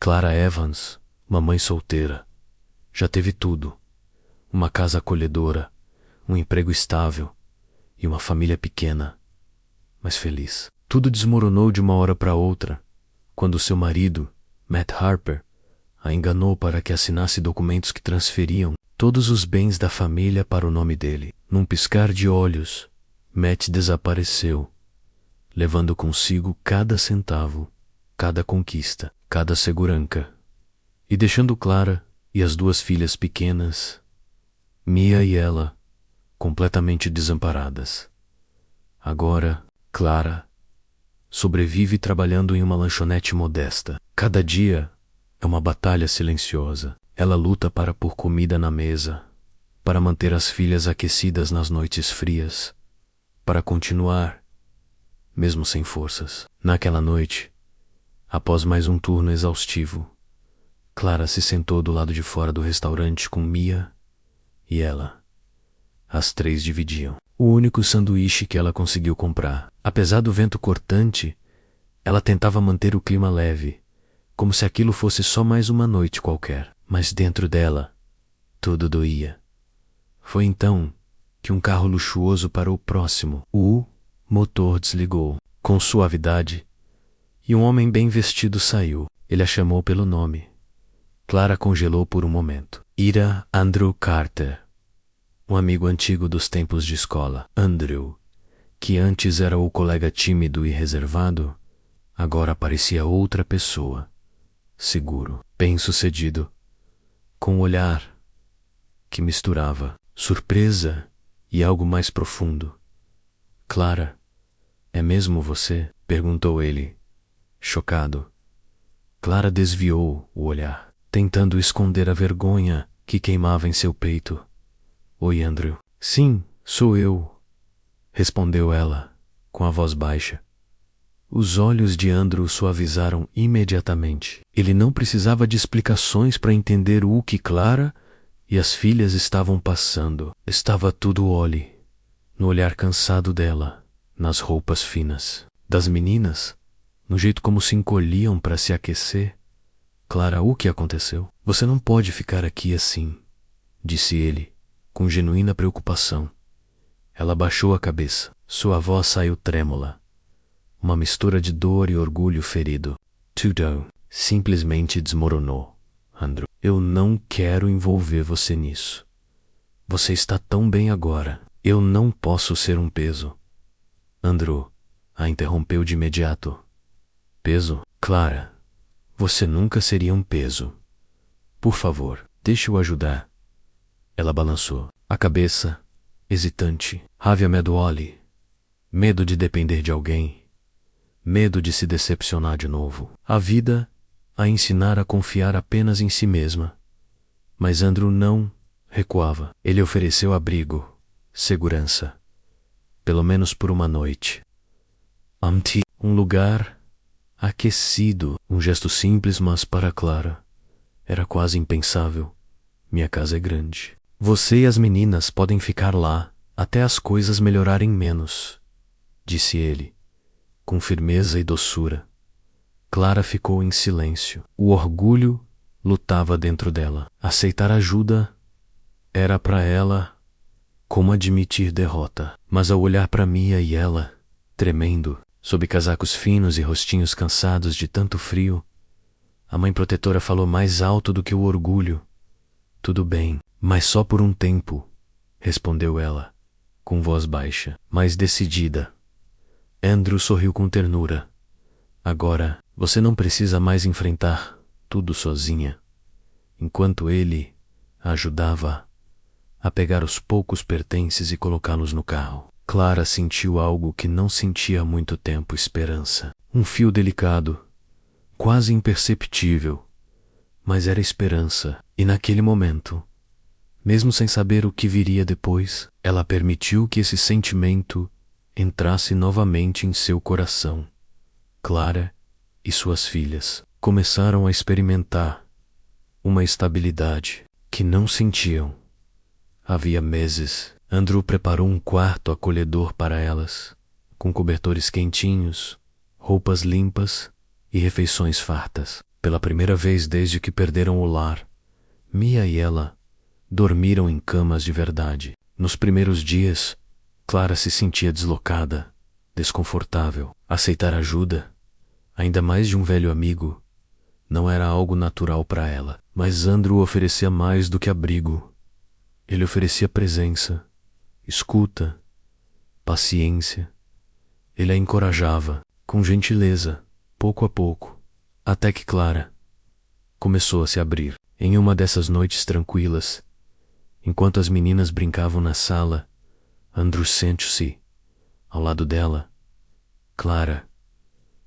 Clara Evans, uma mãe solteira, já teve tudo: uma casa acolhedora, um emprego estável e uma família pequena, mas feliz. Tudo desmoronou de uma hora para outra, quando seu marido, Matt Harper, a enganou para que assinasse documentos que transferiam todos os bens da família para o nome dele. Num piscar de olhos, Matt desapareceu, levando consigo cada centavo, cada conquista, cada segurança, e deixando Clara e as duas filhas pequenas, Mia e ela, completamente desamparadas. Agora, Clara sobrevive trabalhando em uma lanchonete modesta. Cada dia é uma batalha silenciosa. Ela luta para pôr comida na mesa, para manter as filhas aquecidas nas noites frias, para continuar, mesmo sem forças. Naquela noite, após mais um turno exaustivo, Clara se sentou do lado de fora do restaurante com Mia e ela. As três dividiam o único sanduíche que ela conseguiu comprar. Apesar do vento cortante, ela tentava manter o clima leve, como se aquilo fosse só mais uma noite qualquer. Mas dentro dela, tudo doía. Foi então que um carro luxuoso parou próximo. O motor desligou com suavidade e um homem bem vestido saiu. Ele a chamou pelo nome. Clara congelou por um momento. Era Andrew Carter, um amigo antigo dos tempos de escola. Andrew, que antes era o colega tímido e reservado, agora parecia outra pessoa. Seguro, bem-sucedido, com um olhar que misturava surpresa e algo mais profundo. Clara, é mesmo você? Perguntou ele, chocado. Clara desviou o olhar, tentando esconder a vergonha que queimava em seu peito. Oi, Andrew. Sim, sou eu, respondeu ela, com a voz baixa. Os olhos de Andrew suavizaram imediatamente. Ele não precisava de explicações para entender o que Clara e as filhas estavam passando. Estava tudo Oli, no olhar cansado dela, nas roupas finas. Das meninas, no jeito como se encolhiam para se aquecer. Clara, o que aconteceu? Você não pode ficar aqui assim, disse ele, com genuína preocupação. Ela baixou a cabeça. Sua voz saiu trêmula. Uma mistura de dor e orgulho ferido. Tudo simplesmente desmoronou. Andrew, eu não quero envolver você nisso. Você está tão bem agora. Eu não posso ser um peso. Andrew a interrompeu de imediato. Peso? Clara, você nunca seria um peso. Por favor, deixe-o ajudar. Ela balançou a cabeça, hesitante. Raiva medoli. Medo de depender de alguém. Medo de se decepcionar de novo. A vida a ensinar a confiar apenas em si mesma. Mas Andrew não recuava. Ele ofereceu abrigo, segurança. Pelo menos por uma noite. Um lugar aquecido. Um gesto simples, mas para Clara era quase impensável. Minha casa é grande. Você e as meninas podem ficar lá até as coisas melhorarem menos, disse ele, com firmeza e doçura. Clara ficou em silêncio. O orgulho lutava dentro dela. Aceitar ajuda era para ela como admitir derrota. Mas ao olhar para Mia e ela, tremendo, sob casacos finos e rostinhos cansados de tanto frio, a mãe protetora falou mais alto do que o orgulho. Tudo bem, mas só por um tempo, respondeu ela, com voz baixa, mas decidida. Andrew sorriu com ternura. Agora, você não precisa mais enfrentar tudo sozinha. Enquanto ele a ajudava a pegar os poucos pertences e colocá-los no carro, Clara sentiu algo que não sentia há muito tempo: esperança. Um fio delicado, quase imperceptível, mas era esperança. E naquele momento, mesmo sem saber o que viria depois, ela permitiu que esse sentimento entrasse novamente em seu coração. Clara e suas filhas começaram a experimentar uma estabilidade que não sentiam havia meses. Andrew preparou um quarto acolhedor para elas, com cobertores quentinhos, roupas limpas e refeições fartas. Pela primeira vez desde que perderam o lar, Mia e ela dormiram em camas de verdade. Nos primeiros dias, Clara se sentia deslocada, desconfortável. Aceitar ajuda, ainda mais de um velho amigo, não era algo natural para ela. Mas Andrew oferecia mais do que abrigo. Ele oferecia presença, escuta, paciência. Ele a encorajava, com gentileza, pouco a pouco, até que Clara começou a se abrir. Em uma dessas noites tranquilas, enquanto as meninas brincavam na sala, Andrew sentou-se ao lado dela. Clara,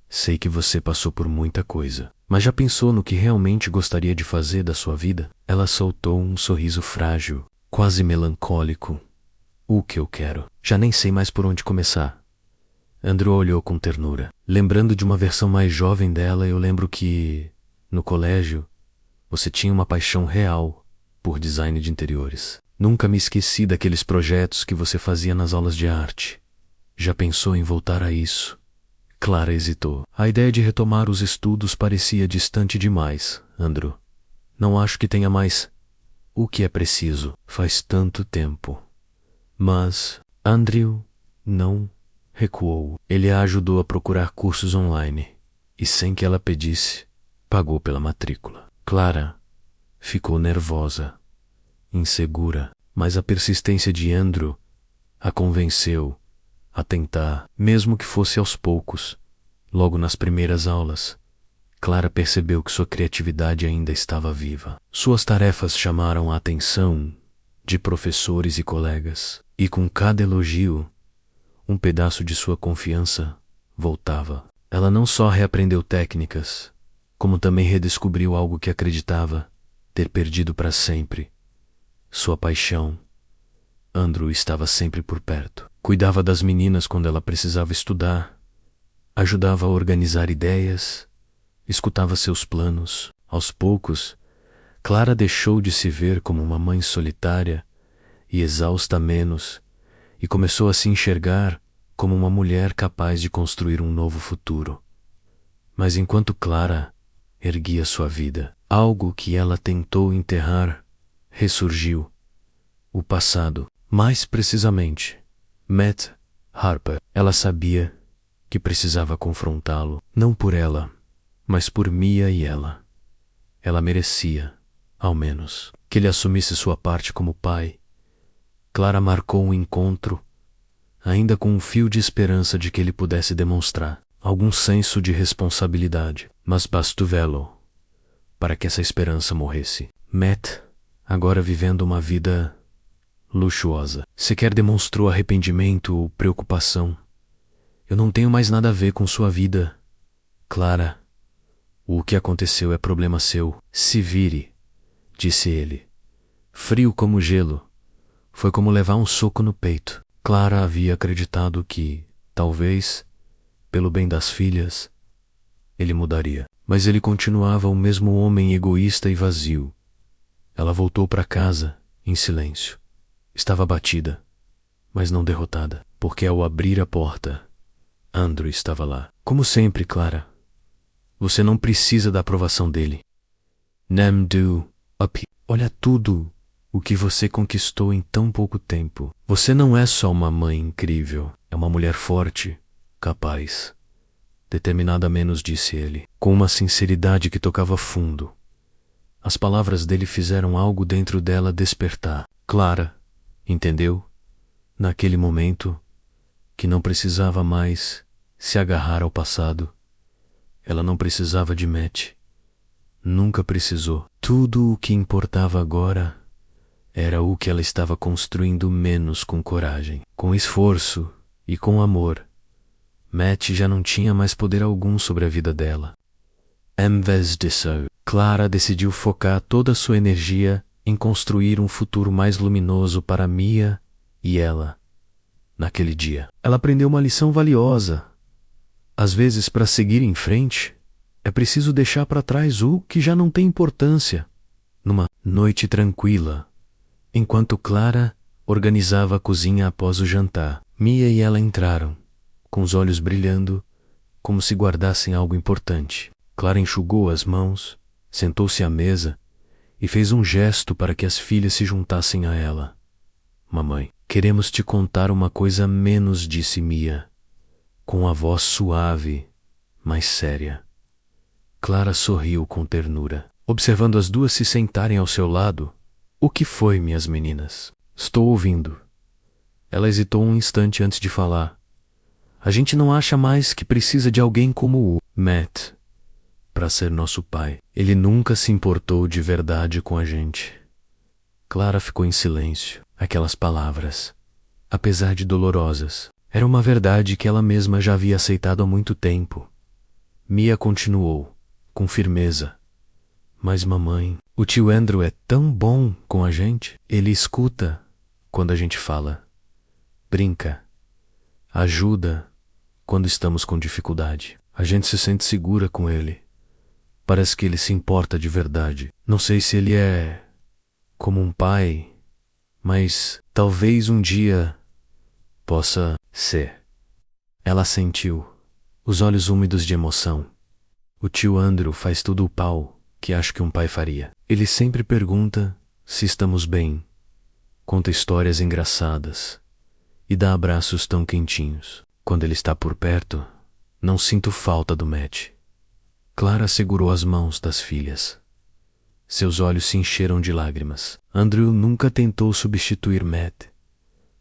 sei que você passou por muita coisa, mas já pensou no que realmente gostaria de fazer da sua vida? Ela soltou um sorriso frágil, quase melancólico. O que eu quero? Já nem sei mais por onde começar. Andrew olhou com ternura. Lembrando de uma versão mais jovem dela, eu lembro que, no colégio, você tinha uma paixão real por design de interiores. Nunca me esqueci daqueles projetos que você fazia nas aulas de arte. Já pensou em voltar a isso? Clara hesitou. A ideia de retomar os estudos parecia distante demais, Andrew. Não acho que tenha mais o que é preciso. Faz tanto tempo. Mas Andrew não recuou. Ele a ajudou a procurar cursos online e, sem que ela pedisse, pagou pela matrícula. Clara ficou nervosa, insegura, mas a persistência de Andrew a convenceu a tentar, mesmo que fosse aos poucos. Logo nas primeiras aulas, Clara percebeu que sua criatividade ainda estava viva. Suas tarefas chamaram a atenção de professores e colegas, e com cada elogio, um pedaço de sua confiança voltava. Ela não só reaprendeu técnicas, como também redescobriu algo que acreditava ter perdido para sempre: sua paixão. Andrew estava sempre por perto. Cuidava das meninas quando ela precisava estudar, ajudava a organizar ideias, escutava seus planos. Aos poucos, Clara deixou de se ver como uma mãe solitária e exausta menos e começou a se enxergar como uma mulher capaz de construir um novo futuro. Mas enquanto Clara erguia sua vida, algo que ela tentou enterrar ressurgiu. O passado, mais precisamente, Matt Harper. Ela sabia que precisava confrontá-lo, não por ela, mas por Mia e ela. Ela merecia, ao menos, que ele assumisse sua parte como pai. Clara marcou um encontro, ainda com um fio de esperança de que ele pudesse demonstrar algum senso de responsabilidade, mas bastou vê-lo para que essa esperança morresse. Matt, agora vivendo uma vida luxuosa, sequer demonstrou arrependimento ou preocupação. Eu não tenho mais nada a ver com sua vida, Clara. O que aconteceu é problema seu. Se vire, disse ele. Frio como gelo. Foi como levar um soco no peito. Clara havia acreditado que, talvez, pelo bem das filhas, ele mudaria. Mas ele continuava o mesmo homem egoísta e vazio. Ela voltou para casa, em silêncio. Estava abatida, mas não derrotada, porque ao abrir a porta, Andrew estava lá. Como sempre, Clara. Você não precisa da aprovação dele. Namdu up. Olha tudo o que você conquistou em tão pouco tempo. Você não é só uma mãe incrível. É uma mulher forte, capaz, determinada a menos, disse ele, com uma sinceridade que tocava fundo. As palavras dele fizeram algo dentro dela despertar. Clara entendeu, naquele momento, que não precisava mais se agarrar ao passado. Ela não precisava de Matt. Nunca precisou. Tudo o que importava agora era o que ela estava construindo, menos com coragem, com esforço e com amor. Matt já não tinha mais poder algum sobre a vida dela. Em vez disso, Clara decidiu focar toda a sua energia em construir um futuro mais luminoso para Mia e ela. Naquele dia, ela aprendeu uma lição valiosa. Às vezes, para seguir em frente, é preciso deixar para trás o que já não tem importância. Numa noite tranquila, enquanto Clara organizava a cozinha após o jantar, Mia e ela entraram, com os olhos brilhando, como se guardassem algo importante. Clara enxugou as mãos, sentou-se à mesa e fez um gesto para que as filhas se juntassem a ela. Mamãe, queremos te contar uma coisa a menos, disse Mia, com a voz suave, mas séria. Clara sorriu com ternura, observando as duas se sentarem ao seu lado. O que foi, minhas meninas? Estou ouvindo. Ela hesitou um instante antes de falar. A gente não acha mais que precisa de alguém como o Matt para ser nosso pai. Ele nunca se importou de verdade com a gente. Clara ficou em silêncio. Aquelas palavras, apesar de dolorosas, era uma verdade que ela mesma já havia aceitado há muito tempo. Mia continuou, com firmeza. Mas mamãe, o tio Andrew é tão bom com a gente. Ele escuta quando a gente fala, brinca, ajuda quando estamos com dificuldade. A gente se sente segura com ele. Parece que ele se importa de verdade. Não sei se ele é como um pai, mas talvez um dia possa ser. Ela sentiu, os olhos úmidos de emoção. O tio Andrew faz tudo o pau que acho que um pai faria. Ele sempre pergunta se estamos bem, conta histórias engraçadas e dá abraços tão quentinhos. Quando ele está por perto, não sinto falta do Matt. Clara segurou as mãos das filhas. Seus olhos se encheram de lágrimas. Andrew nunca tentou substituir Matt,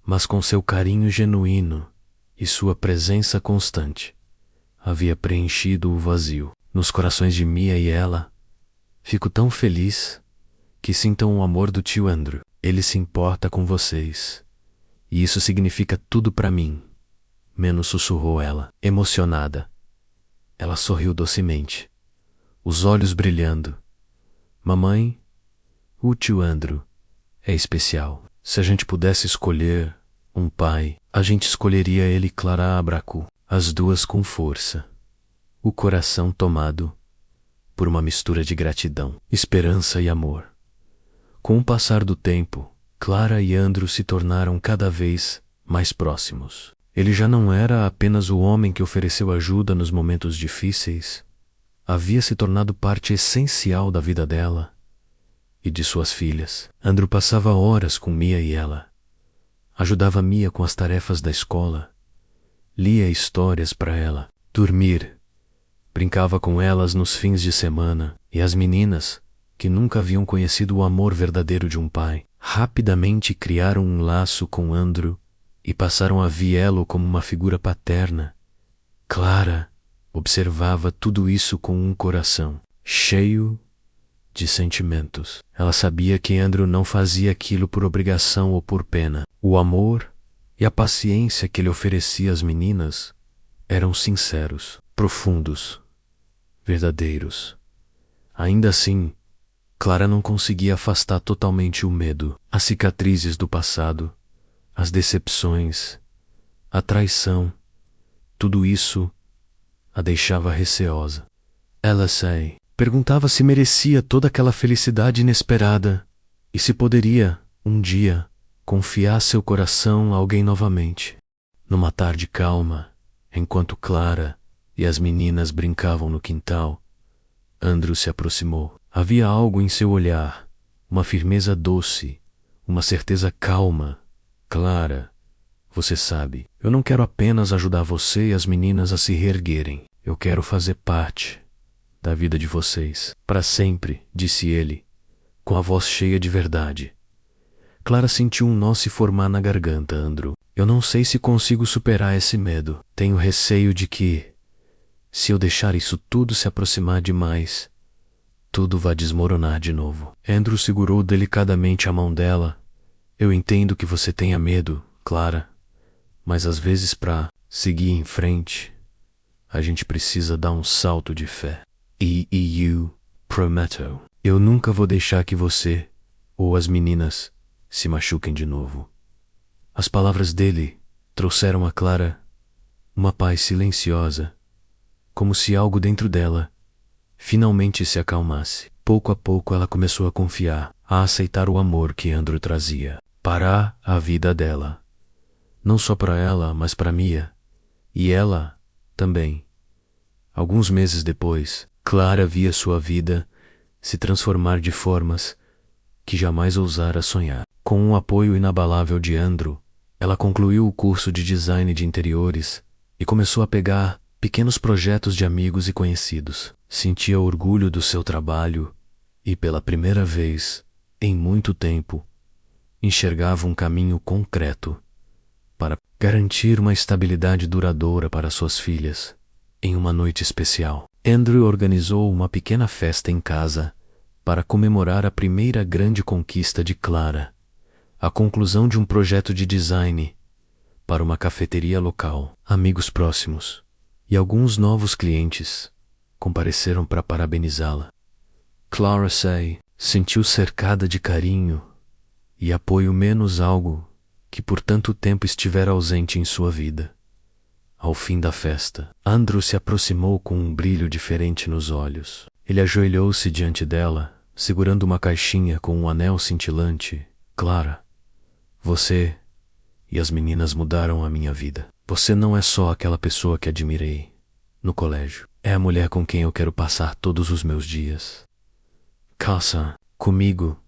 mas com seu carinho genuíno e sua presença constante, havia preenchido o vazio. Nos corações de Mia e ela, fico tão feliz que sintam o amor do tio Andrew. Ele se importa com vocês, e isso significa tudo para mim. Menos sussurrou ela, emocionada. Ela sorriu docemente, os olhos brilhando. Mamãe, o tio Andrew é especial. Se a gente pudesse escolher um pai, a gente escolheria ele. Clara abracou, as duas com força, o coração tomado por uma mistura de gratidão, esperança e amor. Com o passar do tempo, Clara e Andrew se tornaram cada vez mais próximos. Ele já não era apenas o homem que ofereceu ajuda nos momentos difíceis. Havia se tornado parte essencial da vida dela e de suas filhas. Andrew passava horas com Mia e ela. Ajudava Mia com as tarefas da escola. Lia histórias para ela. Dormir. Brincava com elas nos fins de semana. E as meninas, que nunca haviam conhecido o amor verdadeiro de um pai, rapidamente criaram um laço com Andrew e passaram a vê-lo como uma figura paterna. Clara observava tudo isso com um coração cheio de sentimentos. Ela sabia que Andrew não fazia aquilo por obrigação ou por pena. O amor e a paciência que ele oferecia às meninas eram sinceros, profundos, verdadeiros. Ainda assim, Clara não conseguia afastar totalmente o medo, as cicatrizes do passado, as decepções, a traição. Tudo isso a deixava receosa. Ela perguntava se merecia toda aquela felicidade inesperada e se poderia, um dia, confiar seu coração a alguém novamente. Numa tarde calma, enquanto Clara e as meninas brincavam no quintal, Andrew se aproximou. Havia algo em seu olhar, uma firmeza doce, uma certeza calma. Clara, você sabe, eu não quero apenas ajudar você e as meninas a se reerguerem. Eu quero fazer parte da vida de vocês, para sempre, disse ele, com a voz cheia de verdade. Clara sentiu um nó se formar na garganta. Andrew, eu não sei se consigo superar esse medo. Tenho receio de que, se eu deixar isso tudo se aproximar demais, tudo vai desmoronar de novo. Andrew segurou delicadamente a mão dela. Eu entendo que você tenha medo, Clara, mas às vezes para seguir em frente, a gente precisa dar um salto de fé. Eu prometo. Eu nunca vou deixar que você ou as meninas se machuquem de novo. As palavras dele trouxeram a Clara uma paz silenciosa, como se algo dentro dela finalmente se acalmasse. Pouco a pouco ela começou a confiar, a aceitar o amor que Andrew trazia para a vida dela. Não só para ela, mas para Mia. E ela também. Alguns meses depois, Clara via sua vida se transformar de formas que jamais ousara sonhar. Com um apoio inabalável de Andrew, ela concluiu o curso de design de interiores e começou a pegar pequenos projetos de amigos e conhecidos. Sentia orgulho do seu trabalho e, pela primeira vez em muito tempo, enxergava um caminho concreto para garantir uma estabilidade duradoura para suas filhas. Em uma noite especial, Andrew organizou uma pequena festa em casa para comemorar a primeira grande conquista de Clara, a conclusão de um projeto de design para uma cafeteria local. Amigos próximos e alguns novos clientes compareceram para parabenizá-la. Clara Say sentiu cercada de carinho e apoio, menos algo que por tanto tempo estivera ausente em sua vida. Ao fim da festa, Andrew se aproximou com um brilho diferente nos olhos. Ele ajoelhou-se diante dela, segurando uma caixinha com um anel cintilante. Clara, você e as meninas mudaram a minha vida. Você não é só aquela pessoa que admirei no colégio. É a mulher com quem eu quero passar todos os meus dias. Casa comigo.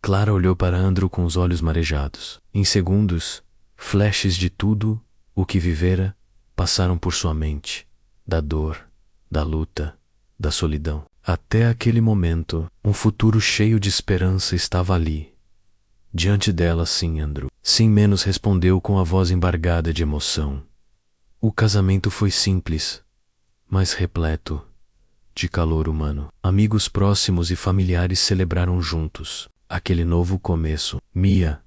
Clara olhou para Andrew com os olhos marejados. Em segundos, flashes de tudo o que vivera passaram por sua mente. Da dor, da luta, da solidão. Até aquele momento, um futuro cheio de esperança estava ali. Diante dela, sim, Andrew. Sim, menos respondeu com a voz embargada de emoção. O casamento foi simples, mas repleto de calor humano. Amigos próximos e familiares celebraram juntos aquele novo começo. Mia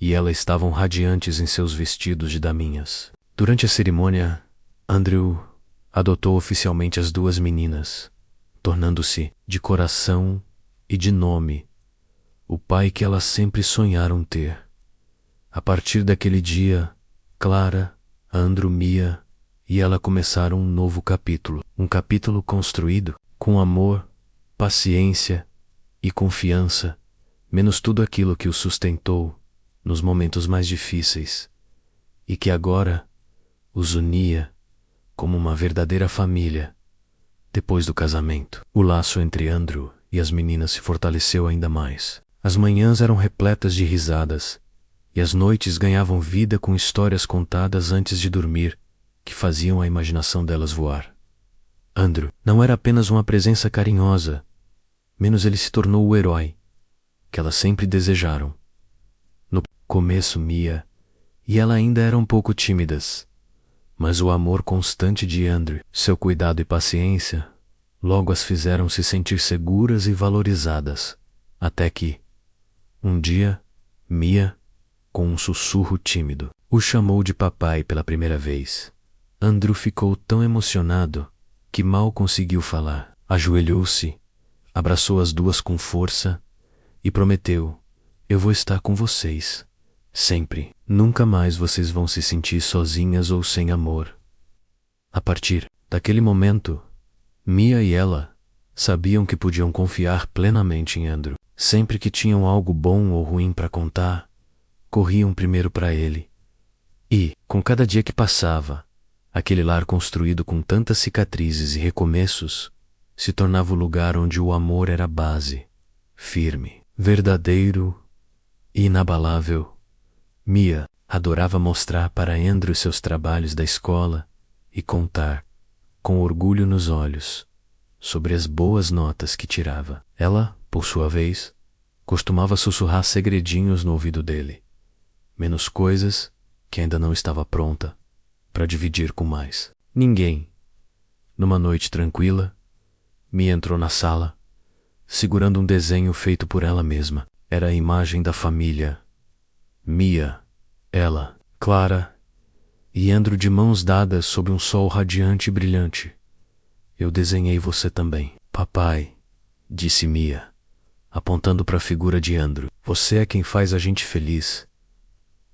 e ela estavam radiantes em seus vestidos de daminhas. Durante a cerimônia, Andrew adotou oficialmente as duas meninas, tornando-se, de coração e de nome, o pai que elas sempre sonharam ter. A partir daquele dia, Clara, Andrew, Mia e ela começaram um novo capítulo. Um capítulo construído com amor, paciência e confiança, menos tudo aquilo que o sustentou nos momentos mais difíceis e que agora os unia como uma verdadeira família. Depois do casamento, o laço entre Andrew e as meninas se fortaleceu ainda mais. As manhãs eram repletas de risadas e as noites ganhavam vida com histórias contadas antes de dormir que faziam a imaginação delas voar. Andrew não era apenas uma presença carinhosa, menos ele se tornou o herói que elas sempre desejaram. No começo, Mia e ela ainda eram um pouco tímidas, mas o amor constante de Andrew, seu cuidado e paciência, logo as fizeram se sentir seguras e valorizadas, até que, um dia, Mia, com um sussurro tímido, o chamou de papai pela primeira vez. Andrew ficou tão emocionado que mal conseguiu falar. Ajoelhou-se, abraçou as duas com força e prometeu: eu vou estar com vocês, sempre. Nunca mais vocês vão se sentir sozinhas ou sem amor. A partir daquele momento, Mia e ela sabiam que podiam confiar plenamente em Andrew. Sempre que tinham algo bom ou ruim para contar, corriam primeiro para ele. E, com cada dia que passava, aquele lar construído com tantas cicatrizes e recomeços se tornava o lugar onde o amor era base, firme, verdadeiro e inabalável. Mia adorava mostrar para Andrew seus trabalhos da escola e contar, com orgulho nos olhos, sobre as boas notas que tirava. Ela, por sua vez, costumava sussurrar segredinhos no ouvido dele, menos coisas que ainda não estava pronta para dividir com mais ninguém. Numa noite tranquila, Mia entrou na sala, segurando um desenho feito por ela mesma. Era a imagem da família. Mia, ela, Clara e Andrew de mãos dadas sob um sol radiante e brilhante. Eu desenhei você também, papai, disse Mia, apontando para a figura de Andrew. Você é quem faz a gente feliz.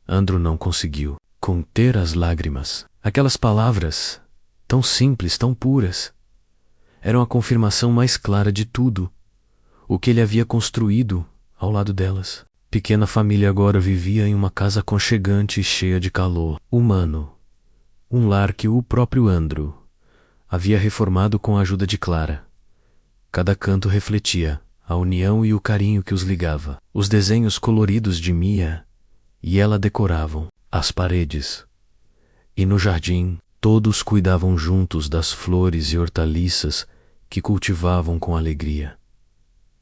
Andrew não conseguiu conter as lágrimas. Aquelas palavras, tão simples, tão puras, eram a confirmação mais clara de tudo o que ele havia construído ao lado delas. Pequena família agora vivia em uma casa aconchegante e cheia de calor humano. Um lar que o próprio Andrew havia reformado com a ajuda de Clara. Cada canto refletia a união e o carinho que os ligava. Os desenhos coloridos de Mia e ela decoravam as paredes. E no jardim, todos cuidavam juntos das flores e hortaliças que cultivavam com alegria.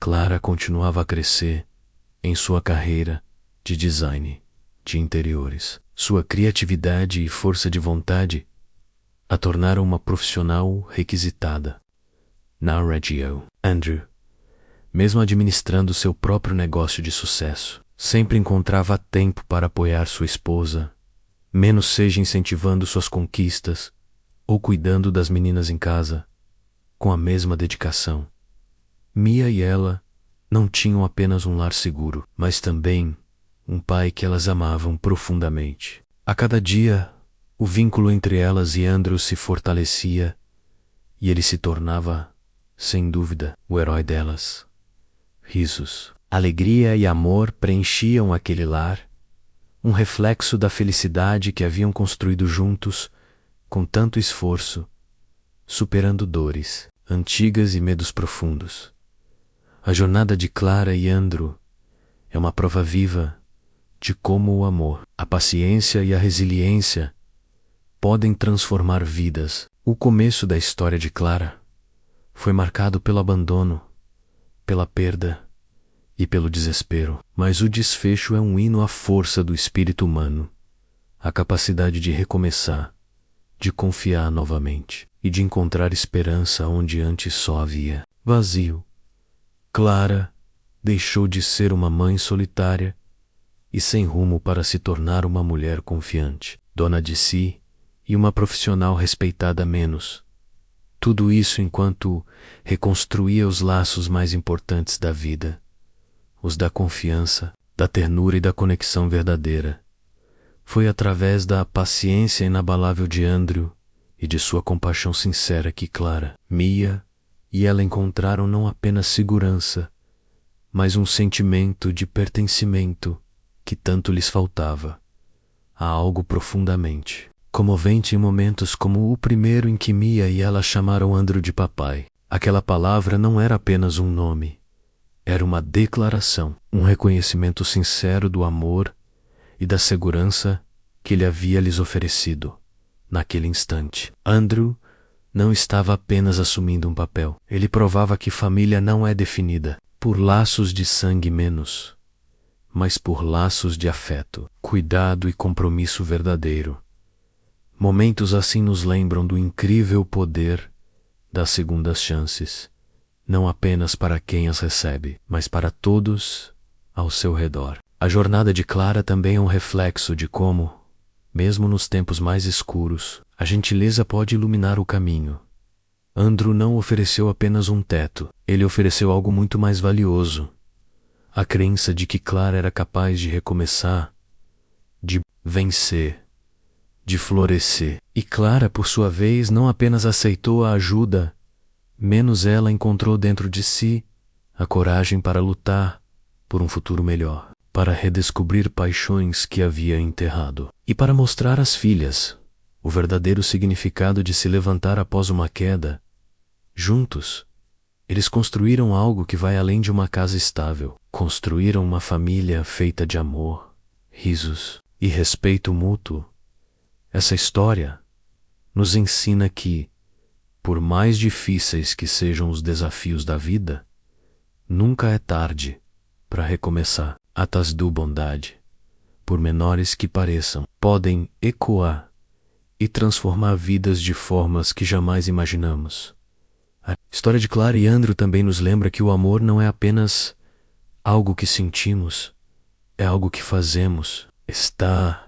Clara continuava a crescer em sua carreira de design de interiores. Sua criatividade e força de vontade a tornaram uma profissional requisitada na região. Andrew, mesmo administrando seu próprio negócio de sucesso, sempre encontrava tempo para apoiar sua esposa, menos seja incentivando suas conquistas ou cuidando das meninas em casa, com a mesma dedicação. Mia e ela não tinham apenas um lar seguro, mas também um pai que elas amavam profundamente. A cada dia, o vínculo entre elas e Andrew se fortalecia e ele se tornava, sem dúvida, o herói delas. Risos, alegria e amor preenchiam aquele lar, um reflexo da felicidade que haviam construído juntos com tanto esforço, superando dores antigas e medos profundos. A jornada de Clara e Andrew é uma prova viva de como o amor, a paciência e a resiliência podem transformar vidas. O começo da história de Clara foi marcado pelo abandono, pela perda e pelo desespero, mas o desfecho é um hino à força do espírito humano, à capacidade de recomeçar, de confiar novamente e de encontrar esperança onde antes só havia vazio. Clara deixou de ser uma mãe solitária e sem rumo para se tornar uma mulher confiante, dona de si e uma profissional respeitada menos. Tudo isso enquanto reconstruía os laços mais importantes da vida, os da confiança, da ternura e da conexão verdadeira. Foi através da paciência inabalável de Andrew e de sua compaixão sincera que Clara, Mia e ela encontraram não apenas segurança, mas um sentimento de pertencimento que tanto lhes faltava, a algo profundamente comovente em momentos como o primeiro em que Mia e ela chamaram Andrew de papai. Aquela palavra não era apenas um nome, era uma declaração, um reconhecimento sincero do amor e da segurança que ele havia lhes oferecido. Naquele instante, Andrew não estava apenas assumindo um papel. Ele provava que família não é definida por laços de sangue menos, mas por laços de afeto, cuidado e compromisso verdadeiro. Momentos assim nos lembram do incrível poder das segundas chances, não apenas para quem as recebe, mas para todos ao seu redor. A jornada de Clara também é um reflexo de como, mesmo nos tempos mais escuros, a gentileza pode iluminar o caminho. Andrew não ofereceu apenas um teto, ele ofereceu algo muito mais valioso. A crença de que Clara era capaz de recomeçar, de vencer, de florescer. E Clara, por sua vez, não apenas aceitou a ajuda, menos ela encontrou dentro de si a coragem para lutar por um futuro melhor, para redescobrir paixões que havia enterrado e para mostrar às filhas o verdadeiro significado de se levantar após uma queda. Juntos, eles construíram algo que vai além de uma casa estável. Construíram uma família feita de amor, risos e respeito mútuo. Essa história nos ensina que, por mais difíceis que sejam os desafios da vida, nunca é tarde para recomeçar. Atas de bondade, por menores que pareçam, podem ecoar e transformar vidas de formas que jamais imaginamos. A história de Clara e Andrew também nos lembra que o amor não é apenas algo que sentimos, é algo que fazemos. Está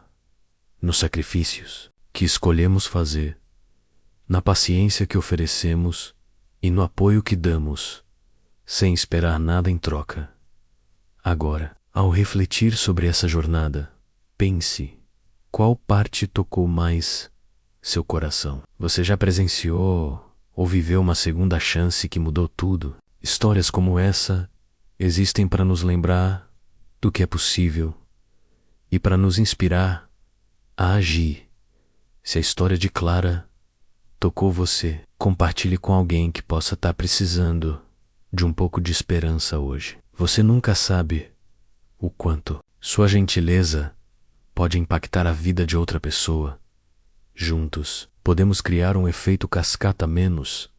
nos sacrifícios que escolhemos fazer, na paciência que oferecemos e no apoio que damos, sem esperar nada em troca. Agora, ao refletir sobre essa jornada, pense qual parte tocou mais seu coração. Você já presenciou ou viveu uma segunda chance que mudou tudo? Histórias como essa existem para nos lembrar do que é possível e para nos inspirar a agir. Se a história de Clara tocou você, compartilhe com alguém que possa estar precisando de um pouco de esperança hoje. Você nunca sabe o quanto sua gentileza pode impactar a vida de outra pessoa. Juntos, podemos criar um efeito cascata menos,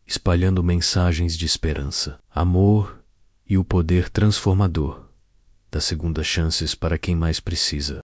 espalhando mensagens de esperança, amor e o poder transformador das segundas chances para quem mais precisa.